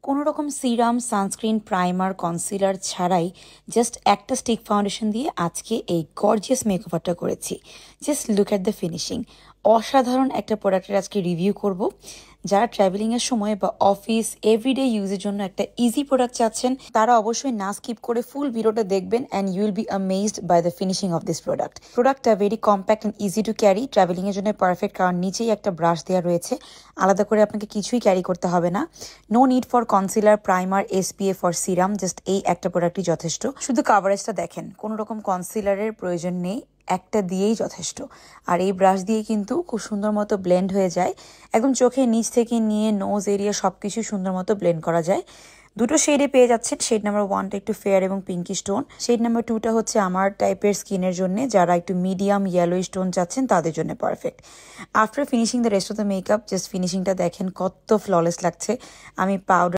কোনো রকম serum, sunscreen, primer, concealer ছাড়াই জাস্ট একটা স্টিক ফাউন্ডেশন দিয়ে আজকে এই গর্জিয়াস মেকওভারটা করেছি। Just look at the finishing. অসাধারণ একটা প্রোডাক্টের আজকে রিভিউ করব। যারা ট্রাভেলিংয়ের সময় বা অফিস এভরিডে ইউজের জন্য একটা ইজি প্রোডাক্ট চাচ্ছেন, তারা অবশ্যই না স্কিপ করে ফুল ভিডিওটা দেখবেন and you will be amazed by the finishing of this product. প্রোডাক্টটা very compact and easy to carry. ট্রাভেলিংয়ের জন্য পারফেক্ট, কারণ নিচেই একটা ব্রাশ দেওয়া রয়েছে, আলাদা করে আপনাকে কিছুই ক্যারি করতে হবে না। No need for concealer, primer, SPF for serum, just এই একটা প্রোডাক্টই যথেষ্ট। শুধু কাভারেজটা দেখেন, কোনো রকম কনসিলারের প্রয়োজন নেই, একটা দিয়েই যথেষ্ট। আর এই ব্রাশ দিয়ে কিন্তু খুব সুন্দর মতো ব্লেন্ড হয়ে যায়, একদম চোখের নিচ থেকে নিয়ে নোজ এরিয়া সব কিছু সুন্দর মতো ব্লেন্ড করা যায়। দুটো শেডে পেয়ে যাচ্ছেন। শেড নাম্বার 1টা একটু ফেয়ার এবং পিঙ্কি স্টোন, শেড নাম্বার 2টা হচ্ছে আমার টাইপের স্কিনের জন্য, যারা একটু মিডিয়াম ইয়েলো স্টোন চাচ্ছেন তাদের জন্য perfect. After finishing the rest of the makeup, just ফিনিশিংটা দেখেন কত ফ্ললেস লাগছে। আমি পাউডার